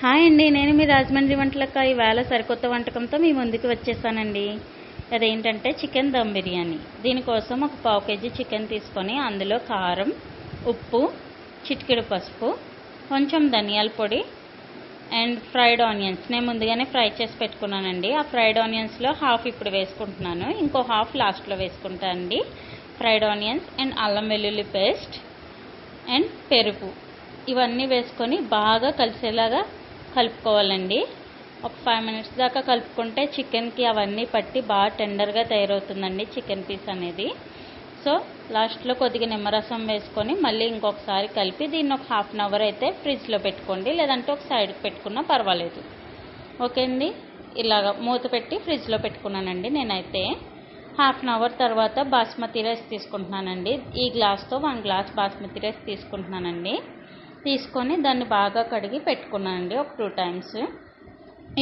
Hi అండి, నేను మీ రాజమండ్రి వంటలక్క. ఈవేళ సరికొత్త వంటకంతో మీ ముందుకు వచ్చేసానండి. అదేంటంటే చికెన్ దమ్ బిర్యానీ. దీనికోసం ఒక పావు కేజీ చికెన్ తీసుకొని అందులో కారం, ఉప్పు, చిటికెడు పసుపు, కొంచెం ధనియాల పొడి అండ్ ఫ్రైడ్ ఆనియన్స్ నేను ముందుగానే ఫ్రై చేసి పెట్టుకున్నానండి. ఆ ఫ్రైడ్ ఆనియన్స్లో హాఫ్ ఇప్పుడు వేసుకుంటున్నాను, ఇంకో హాఫ్ లాస్ట్లో వేసుకుంటాను అండి. ఫ్రైడ్ ఆనియన్స్ అండ్ అల్లం వెల్లుల్లి పేస్ట్ అండ్ పెరుగు ఇవన్నీ వేసుకొని బాగా కలిసేలాగా కలుపుకోవాలండి. ఒక 5 మినిట్స్ దాకా కలుపుకుంటే చికెన్కి అవన్నీ పట్టి బాగా టెండర్గా తయారవుతుందండి చికెన్ పీస్ అనేది. సో లాస్ట్లో కొద్దిగా నిమ్మరసం వేసుకొని మళ్ళీ ఇంకొకసారి కలిపి దీన్ని ఒక ½ అన్ అవర్ అయితే ఫ్రిడ్జ్లో పెట్టుకోండి, లేదంటే ఒక సైడ్కి పెట్టుకున్నా పర్వాలేదు. ఓకే అండి, ఇలాగ మూత పెట్టి ఫ్రిడ్జ్లో పెట్టుకున్నానండి. నేనైతే ½ అన్ అవర్ తర్వాత బాస్మతి రైస్ తీసుకుంటున్నానండి. ఈ గ్లాస్తో 1 గ్లాస్ బాస్మతి రైస్ తీసుకుంటున్నానండి. తీసుకొని దాన్ని బాగా కడిగి పెట్టుకున్నానండి ఒక 2 టైమ్స్.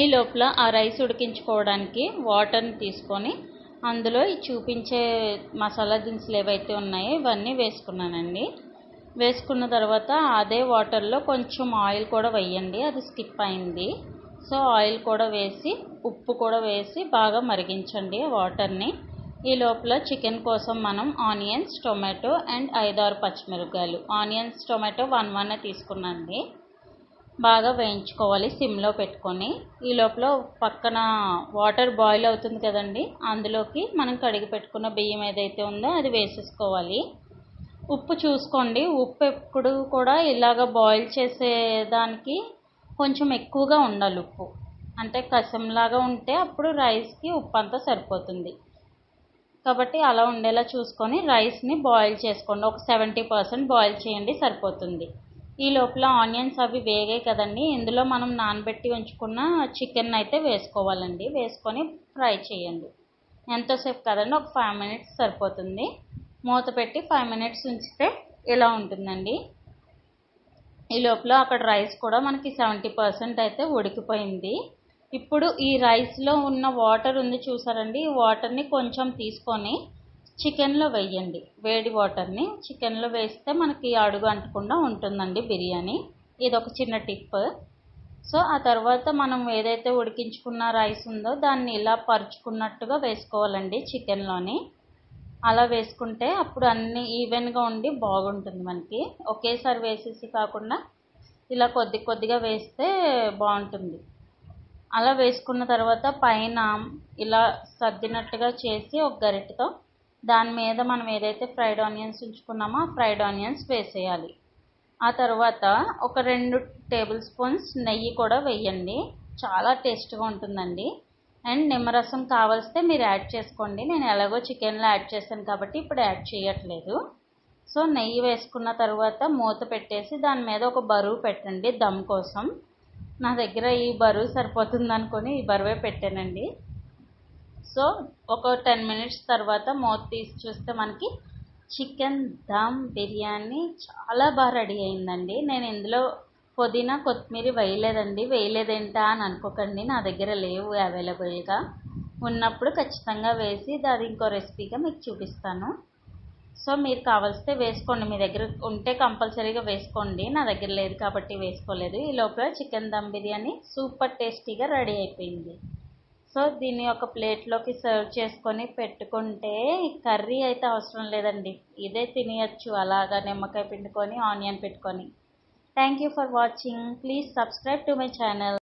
ఈ లోపల ఆ రైస్ ఉడికించుకోవడానికి వాటర్ని తీసుకొని అందులో ఈ చూపించే మసాలా దినుసులు ఏవైతే ఉన్నాయో ఇవన్నీ వేసుకున్నానండి. వేసుకున్న తర్వాత అదే వాటర్లో కొంచెం ఆయిల్ కూడా వేయండి, అది స్కిప్ అయింది. సో ఆయిల్ కూడా వేసి ఉప్పు కూడా వేసి బాగా మరిగించండి వాటర్ని. ఈ లోపల చికెన్ కోసం మనం ఆనియన్స్, టొమాటో అండ్ 5-6 పచ్చిమిరపకాయలు, ఆనియన్స్ టొమాటో 1 తీసుకున్నాండి. బాగా వేయించుకోవాలి సిమ్లో పెట్టుకొని. ఈ లోపల పక్కన వాటర్ బాయిల్ అవుతుంది కదండి, అందులోకి మనం కడిగి పెట్టుకున్న బియ్యం ఏదైతే ఉందో అది వేసేసుకోవాలి. ఉప్పు చూసుకోండి, ఉప్పు ఎప్పుడు కూడా ఇలాగ బాయిల్ చేసేదానికి కొంచెం ఎక్కువగా ఉండాలి ఉప్పు. అంటే కసంలాగా ఉంటే అప్పుడు రైస్కి ఉప్పు అంతా సరిపోతుంది. కాబట్టి అలా ఉండేలా చూసుకొని రైస్ని బాయిల్ చేసుకోండి. ఒక 70% బాయిల్ చేయండి, సరిపోతుంది. ఈ లోపల ఆనియన్స్ అవి వేగాయి కదండి, ఇందులో మనం నానబెట్టి ఉంచుకున్న చికెన్ అయితే వేసుకోవాలండి. వేసుకొని ఫ్రై చేయండి. ఎంతోసేపు కదండి, ఒక 5 మినిట్స్ సరిపోతుంది. మూత పెట్టి 5 మినిట్స్ ఉంచితే ఇలా ఉంటుందండి. ఈ లోపల అక్కడ రైస్ కూడా మనకి 70% అయితే ఉడికిపోయింది. ఇప్పుడు ఈ రైస్లో ఉన్న వాటర్ ఉంది చూసారండి, ఈ వాటర్ని కొంచెం తీసుకొని చికెన్లో వేయండి. వేడి వాటర్ని చికెన్లో వేస్తే మనకి అడుగు అంటకుండా ఉంటుందండి బిర్యానీ. ఇది ఒక చిన్న టిప్. సో ఆ తర్వాత మనం ఏదైతే ఉడికించుకున్న రైస్ ఉందో దాన్ని ఇలా పరుచుకున్నట్టుగా వేసుకోవాలండి చికెన్లోని. అలా వేసుకుంటే అప్పుడు అన్నీ ఈవెన్గా ఉండి బాగుంటుంది మనకి. ఒకేసారి వేసేసి కాకుండా ఇలా కొద్ది కొద్దిగా వేస్తే బాగుంటుంది. అలా వేసుకున్న తర్వాత పైన ఇలా సర్దినట్టుగా చేసి ఒక గరిటెతో దాని మీద మనం ఏదైతే ఫ్రైడ్ ఆనియన్స్ ఉంచుకున్నామో ఆ ఫ్రైడ్ ఆనియన్స్ వేసేయాలి. ఆ తర్వాత ఒక 2 టేబుల్ స్పూన్స్ నెయ్యి కూడా వేయండి, చాలా టేస్ట్గా ఉంటుందండి. అండ్ నిమ్మరసం కావలిస్తే మీరు యాడ్ చేసుకోండి, నేను ఎలాగో చికెన్లో యాడ్ చేశాను కాబట్టి ఇప్పుడు యాడ్ చేయట్లేదు. సో నెయ్యి వేసుకున్న తర్వాత మూత పెట్టేసి దాని మీద ఒక బరువు పెట్టండి దమ్ కోసం. నా దగ్గర ఈ బరువు సరిపోతుంది అనుకొని ఈ బరువే పెట్టానండి. సో ఒక 10 మినిట్స్ తర్వాత మూత తీసి చూస్తే మనకి చికెన్ దమ్ బిర్యానీ చాలా బాగా రెడీ అయిందండి. నేను ఇందులో పుదీనా కొత్తిమీర వేయలేదండి. వేయలేదేంటా అని అనుకోకండి, నా దగ్గర లేవు అవైలబుల్గా. ఉన్నప్పుడు ఖచ్చితంగా వేసి అది ఇంకో రెసిపీగా మీకు చూపిస్తాను. సో మీరు కావాల్సితే వేసుకోండి, మీ దగ్గర ఉంటే కంపల్సరీగా వేసుకోండి. నా దగ్గర లేదు కాబట్టి వేసుకోలేదు. ఈ లోపల చికెన్ దమ్ బిర్యానీ సూపర్ టేస్టీగా రెడీ అయిపోయింది. సో దీన్ని ఒక ప్లేట్లోకి సర్వ్ చేసుకొని పెట్టుకుంటే కర్రీ అయితే అవసరం లేదండి, ఇదే తినేయచ్చు అలాగా నిమ్మకాయ పిండుకొని ఆనియన్ పెట్టుకొని. Thank you for watching. Please subscribe to my channel.